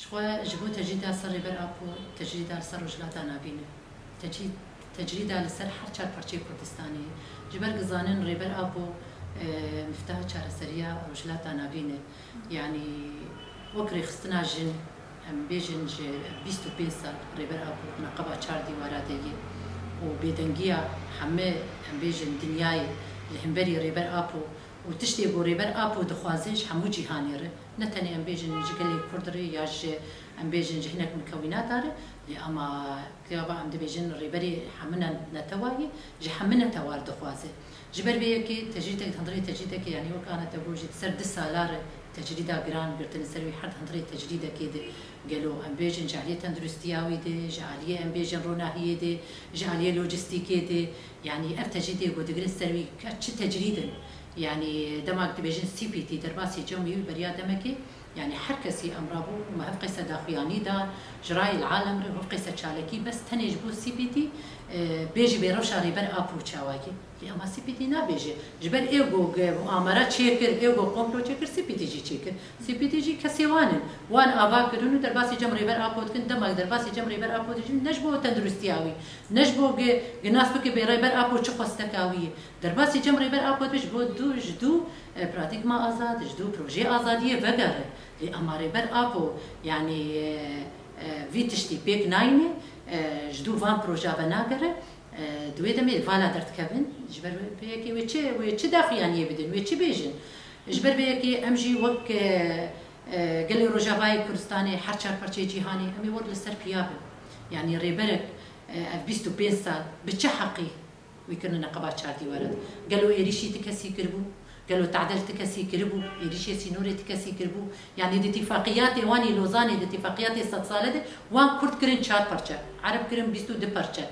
شخوا جبو تجريدا سر ريبر ابو تجريدا سر رجلاتا نابينه تجريدا لسر هر چار پرچه کردستانی جبر گزانن ريبر ابو مفتاح چار سريا رجلاتا نابينه يعني وكري خستنا جن ام بيجن ج 25 سال ريبر ابو نقبا چار دیواراتي وبيدنگيا همه ام بيجن دنياي الهمبري ريبر ابو وتشتي بو ريبر ابو دخوازيش همو جهاني ره نتني ام بيجن جقلي كردري ياج ام بيجن جهنك مكونات اره اما كيابا ام بيجن ريبري حمنا نتواي جحمنا توار دخوازي جبر بيكي تجريدك تنظري تجريدك يعني وكانت تبوجي سرد سالار تجريدا جران قلت سروي حد هنظري تجريدا كده قالوا ام بيجن جعليه تندرستياوي دي جعليه ام بيجن روناهيه دي جعليه لوجستيكيه دي يعني اف تجريدي ودغري سروي كاتش تجريدا يعني دماغ تبيجن سي بي تي درباسي جومي بريا دمكي يعني حركسي امرابو ما هفقيسه داخياني دا جراي العالم رو هفقيسه شالكي بس تنيج بو سي بي تي بيجي بيروشا ريبر ابو تشاواكي اما سي بي تي نا بيجي جبر ايغو مؤامرات شيكر ايغو كومبلو شيكر سي بي تي جي شيكر سي بي تي جي كسيوان وان ابا كرونو درباسي جم ريبر ابو كن دماغ درباسي جم ريبر ابو نجبو تندرستياوي نجبو جناس بك بريبر ابو تشخصتكاوي درباسي جم ريبر ابو بيجبو دو جدو براتيك ما ازاد جدو بروجي ازاديه بقر اما ريبر ابو يعني في تشتي بيك ناينه جدو فان بروجا بناقره دوی دمی والا درد کبن جبر بیکی و چه داخیانی بدن و چه بیجن جبر بیکی امجی وق قلی رجابای کردستانی هر چهار پرچه جهانی امی ورد لسر پیابن يعني ريبرك 25 سال بچه حقي ويكون نقابات شارتي ورد قالوا إيريشي تكسي كربو قالوا تعدل تكسي كربو إيريشي سينوري تكسي كربو يعني دي اتفاقيات واني لوزاني دي اتفاقيات 6 سالة وان كرد كرن 4 برشة عرب كرن 22 برشة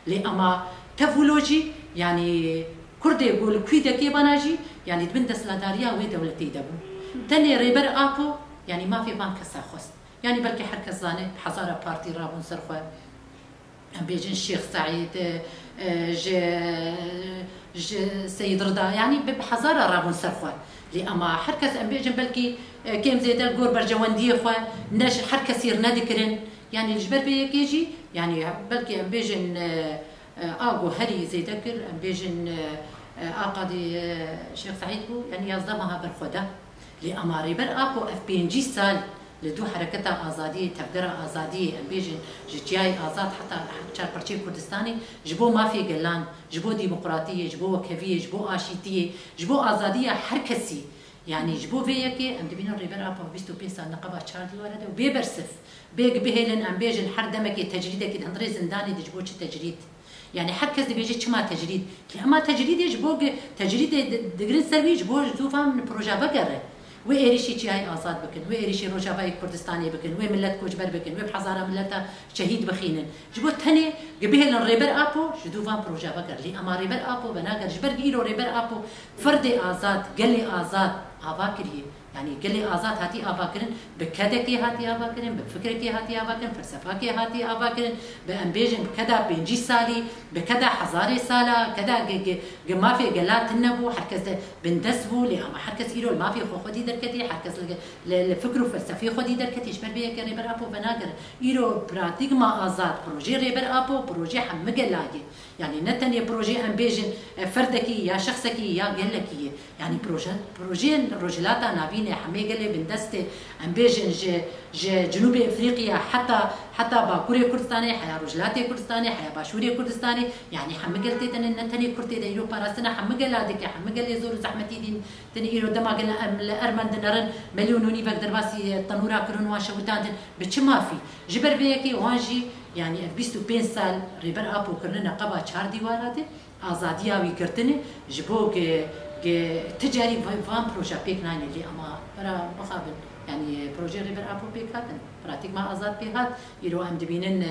لأما تفولوجي يعني كرد يقول كويدا كيباناجي يعني تبن دسلاداريا وي دولتي دبو تاني ريبر ابو يعني ما في بانك ساخوس يعني بلكي حركة زاني بحزارة بارتي رابون سرخوا بيجن الشيخ سعيد سيد رضا يعني بحزارة رابون سرخوا لأما حركة بيجن بلكي كيم زيد الجور برجواندي خوا ناش حركة سير نادكرن يعني الجبر بيجي يعني بلكي بيجن اغو هري زي ذكر بيجن اقاضي شيخ سعيد بو يعني يصدمها بالخدا لاماري بر اكو اف بي ان جي سال لدو حركتها ازاديه تقدر ازاديه بيجن جتياي ازاد حتى شار برشي كردستاني جبو ما في قلان جبو ديمقراطيه جبو وكفيه جبو اشيتيه جبو ازاديه حركسي يعني جبو فيكي ام دبينو ريبر ابو 25 سال نقبه تشارلي ورده وبيبرسف بيج بهلن ام بيجن حردمك تجريدك هندري زنداني دجبو تجريد يعني حركز دي بيجي كما تجريد اما تجريد يجبو تجريد دغرين سروي جبو توفام بروجا بقره وإيريشي تشاي آزاد بكن وإيريشي روجافاي كردستاني بكن وملت كوجبر بكن وبحزارة ملتا شهيد بخينن جبو تاني قبيهن ريبر أبو جدو فان بروجا بكر لي أما ريبر أبو بناقر جبر قيرو ريبر أبو فردي آزاد قلي آزاد آباكري يعني قلي آزاد هاتي آباكرن بكدكي هاتي آباكرن بفكركي هاتي آباكرن فلسفاكي هاتي آباكرن بأنبيجن بكدا بنجي سالي بكدا حزاري سالا كدا ما في قلات النبو حركز بندسبو لأما حركز إيرو ما في خودي دركتي حركز الفكر وفلسفي خودي دركتي جبر بيك ريبر أبو بناقر إيرو براتيك ما آزاد بروجي ريبر أبو بروجي حمقلاجي يعني نتني بروجي أنبيجن فردكي يا شخصكي يا قلكي يعني بروجي رجلاتا نابينه حمي قلي بندستي أنبيجن جنوب افريقيا حتى باكوري كردستاني حيا رجلاتي كردستاني حيا باشوري كردستاني يعني حمقلتي نتني كرتي دا يرو باراسنا حمقلادك حمقلي زور زحمتي دين تني يرو دما قلنا ارمن دنرن مليونوني بقدر باسي التنورا كرون واشوتان بتشما في جبر بيكي وانجي يعني 25 سال ريبر ابو كرنا قبا 4 ديوارات ازاديا وي كرتني جبوك تجاري فان بروجا بيك ناين اللي اما برا مقابل يعني بروجي ريبر ابو بيك هاتن براتيك ما ازاد بيهات يرو ام دبينن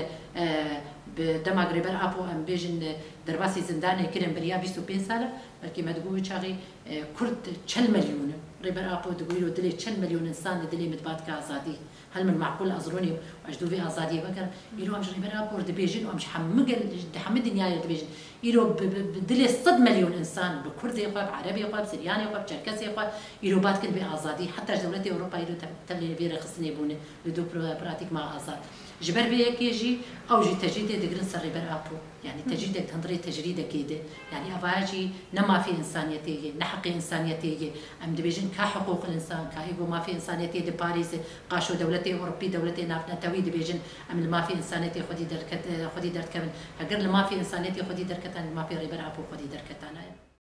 بدماغ ريبر ابو ام بيجن درباسي زنداني كرم بريا 25 ساله بلكي ما تقول شاغي كرد 10 مليون ريبر ابو تقولوا دلي 10 مليون انسان دلي متبات كازادي هل من معقول ازروني واجدو في ازاديه بكر يرو امش ريبر ابو دبيجن وامش حمقل حمد دنيا دبيجن يلو بدلي 100 مليون انسان بكردي خو بعربي خو بسرياني خو بچركسي خو يلو بات كن بازادي حتى دولة اوروبا يلو تبلي بير خصني بونه لدو براتيك مع ازاد جبر بيك يجي او جي تجريد دغرن سر بر ابو يعني تجريد تندري تجريد كيده يعني افاجي نما في انسانيتي نحق انسانيتي ام دبيجن كحقوق الانسان كايغو ما في انسانيتي دي باريس قاشو دولتي اوروبي دولتي نافنتوي دبيجن ام ما في انسانيتي خدي دركت كمن اگر ما في انسانيتي خدي دركت ما في ريبر ابو خدي دركت انا